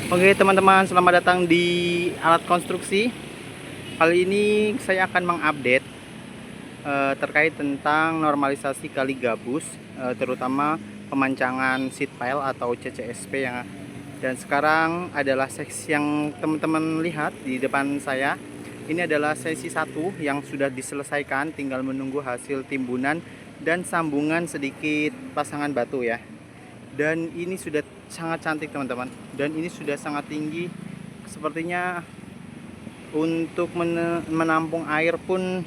Oke teman-teman, selamat datang di alat konstruksi. Kali ini saya akan mengupdate terkait tentang normalisasi kali gabus, terutama pemancangan seat pile atau CCSP yang. Dan sekarang adalah seksi yang teman-teman lihat di depan saya. Ini adalah sesi 1 yang sudah diselesaikan, tinggal menunggu hasil timbunan dan sambungan sedikit pasangan batu ya. Dan ini sudah sangat cantik teman-teman, dan ini sudah sangat tinggi. Sepertinya untuk menampung air pun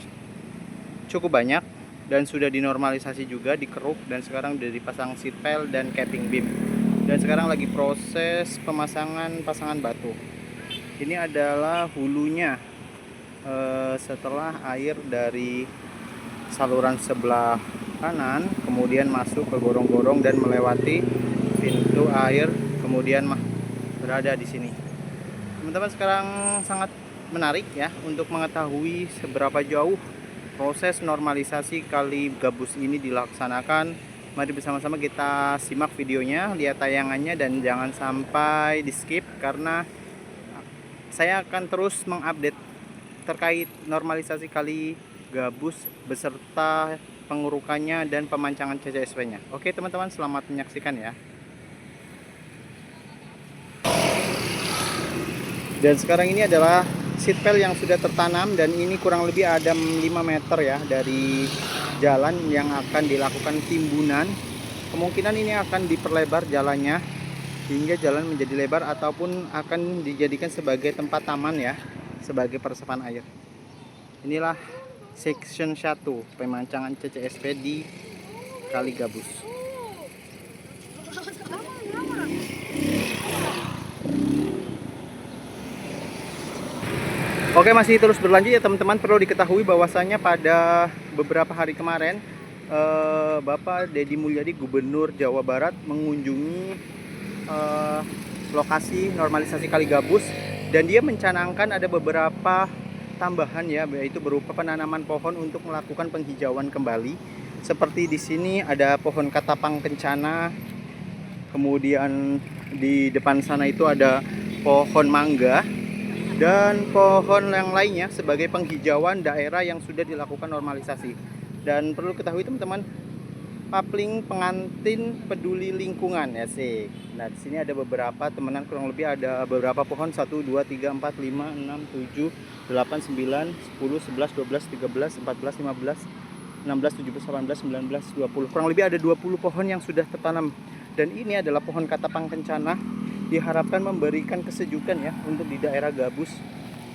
cukup banyak, dan sudah dinormalisasi juga, dikeruk, dan sekarang sudah dipasang seat pile dan capping beam. Dan sekarang lagi proses pemasangan pasangan batu. Ini adalah hulunya, setelah air dari saluran sebelah kanan kemudian masuk ke gorong-gorong dan melewati pintu air, kemudian berada di sini. Teman-teman, sekarang sangat menarik ya untuk mengetahui seberapa jauh proses normalisasi kali gabus ini dilaksanakan. Mari bersama-sama kita simak videonya, lihat tayangannya, dan jangan sampai di skip karena saya akan terus mengupdate terkait normalisasi kali gabus beserta pengurukannya dan pemancangan CCSP-nya. Oke teman-teman, selamat menyaksikan ya. Dan sekarang ini adalah seat pile yang sudah tertanam, dan ini kurang lebih ada 5 meter ya dari jalan yang akan dilakukan timbunan. Kemungkinan ini akan diperlebar jalannya hingga jalan menjadi lebar, ataupun akan dijadikan sebagai tempat taman ya, sebagai peresapan air. Inilah section 1 pemancangan CCSP di Kali Gabus. Oke, masih terus berlanjut ya teman-teman. Perlu diketahui bahwasanya pada beberapa hari kemarin Bapak Deddy Mulyadi, Gubernur Jawa Barat, mengunjungi lokasi normalisasi Kali Gabus, dan dia mencanangkan ada beberapa tambahan ya, yaitu berupa penanaman pohon untuk melakukan penghijauan kembali. Seperti di sini ada pohon katapang kencana, kemudian di depan sana itu ada pohon mangga dan pohon yang lainnya sebagai penghijauan daerah yang sudah dilakukan normalisasi. Dan perlu ketahui teman-teman, Papling pengantin peduli lingkungan ya sih. Nah, di sini ada beberapa temenan, kurang lebih ada beberapa pohon, 1 2 3 4 5 6 7 8 9 10 11 12 13 14 15 16 17 18 19 20. Kurang lebih ada 20 pohon yang sudah tertanam. Dan ini adalah pohon katapang kencana, diharapkan memberikan kesejukan ya untuk di daerah gabus.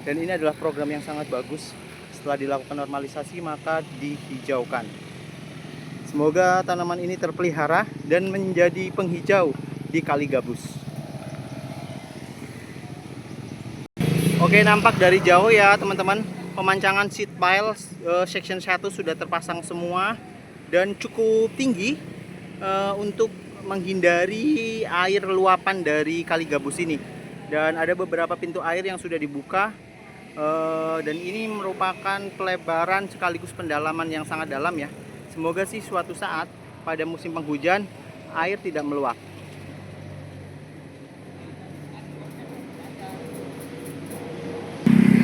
Dan ini adalah program yang sangat bagus. Setelah dilakukan normalisasi maka dihijaukan. Semoga tanaman ini terpelihara dan menjadi penghijau di Kali Gabus. Oke, nampak dari jauh ya teman-teman, pemancangan seat pile section 1 sudah terpasang semua dan cukup tinggi untuk menghindari air luapan dari Kali Gabus ini. Dan ada beberapa pintu air yang sudah dibuka, dan ini merupakan pelebaran sekaligus pendalaman yang sangat dalam ya. Semoga sih suatu saat pada musim penghujan air tidak meluap.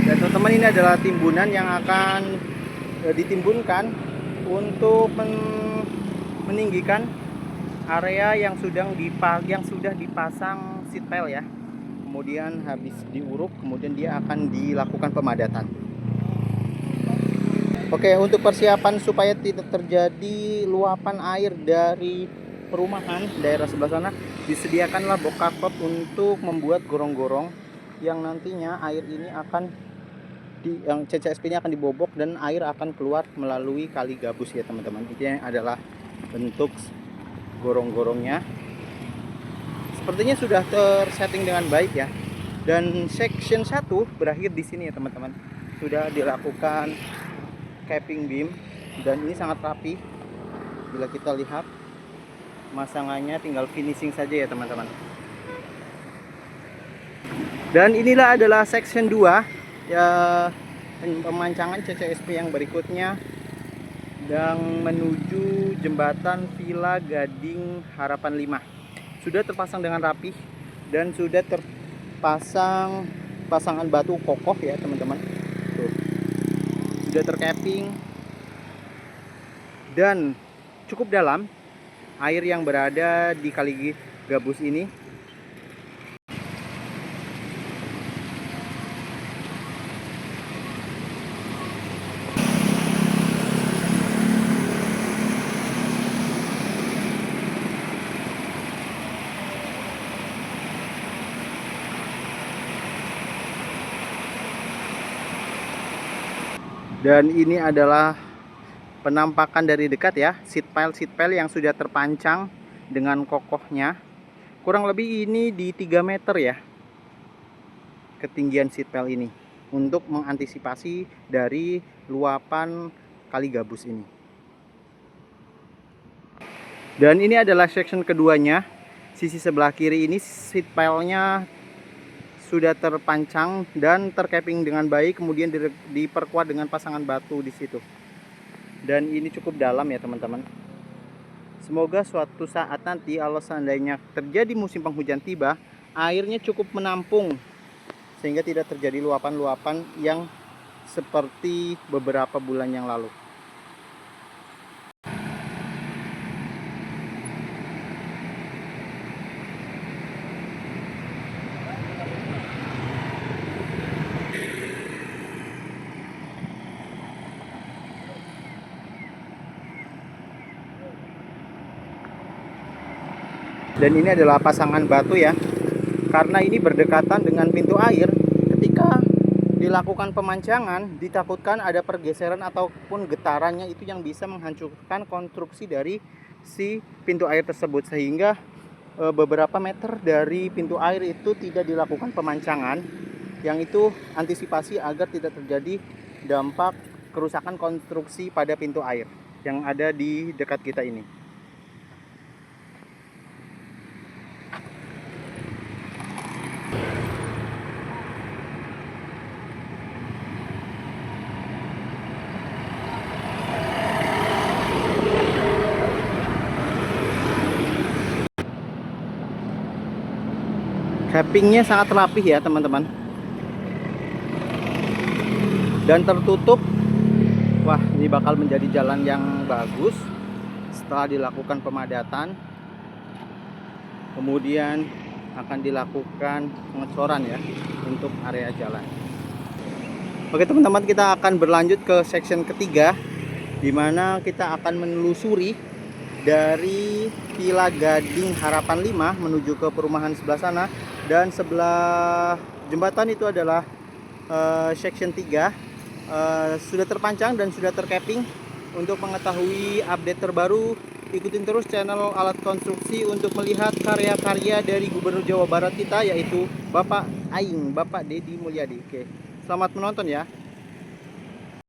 Dan teman-teman, ini adalah timbunan yang akan ditimbunkan untuk meninggikan area yang sudah dipasang seat pile ya. Kemudian habis diuruk, kemudian dia akan dilakukan pemadatan. Oke, untuk persiapan supaya tidak terjadi luapan air dari perumahan daerah sebelah sana, disediakanlah box culvert untuk membuat gorong-gorong yang nantinya air ini akan yang CCSP ini akan dibobok dan air akan keluar melalui Kali Gabus ya teman-teman. Ini adalah bentuk gorong-gorongnya. Sepertinya sudah tersetting dengan baik ya. Dan section 1 berakhir di sini ya teman-teman. Sudah dilakukan capping beam dan ini sangat rapi. Bila kita lihat masangannya, tinggal finishing saja ya teman-teman. Dan inilah adalah section 2 ya, pemancangan CCSP yang berikutnya yang menuju jembatan Villa Gading Harapan 5. Sudah terpasang dengan rapi dan sudah pasangan batu kokoh ya teman-teman. Tuh, sudah tercapping dan cukup dalam air yang berada di Kali Gabus ini. Dan ini adalah penampakan dari dekat ya, seat pile yang sudah terpancang dengan kokohnya. Kurang lebih ini di 3 meter ya ketinggian seat pile ini, untuk mengantisipasi dari luapan Kali Gabus ini. Dan ini adalah section keduanya. Sisi sebelah kiri ini seat pile-nya sudah terpancang dan tercapping dengan baik, kemudian diperkuat dengan pasangan batu di situ. Dan ini cukup dalam ya teman-teman. Semoga suatu saat nanti kalau seandainya terjadi musim penghujan tiba, airnya cukup menampung sehingga tidak terjadi luapan-luapan yang seperti beberapa bulan yang lalu. Dan ini adalah pasangan batu ya, karena ini berdekatan dengan pintu air. Ketika dilakukan pemancangan, ditakutkan ada pergeseran ataupun getarannya itu yang bisa menghancurkan konstruksi dari si pintu air tersebut, sehingga beberapa meter dari pintu air itu tidak dilakukan pemancangan, yang itu antisipasi agar tidak terjadi dampak kerusakan konstruksi pada pintu air yang ada di dekat kita ini. Cappingnya sangat rapih ya teman-teman, dan tertutup. Wah, ini bakal menjadi jalan yang bagus setelah dilakukan pemadatan. Kemudian akan dilakukan pengecoran ya untuk area jalan. Oke teman-teman, kita akan berlanjut ke section ketiga, di mana kita akan menelusuri dari Villa Gading Harapan 5 menuju ke perumahan sebelah sana. Dan sebelah jembatan itu adalah section 3, sudah terpancang dan sudah tercapping. Untuk mengetahui update terbaru, ikutin terus channel Alat Konstruksi untuk melihat karya-karya dari Gubernur Jawa Barat kita, yaitu Bapak Aing, Bapak Deddy Mulyadi. Oke, selamat menonton ya.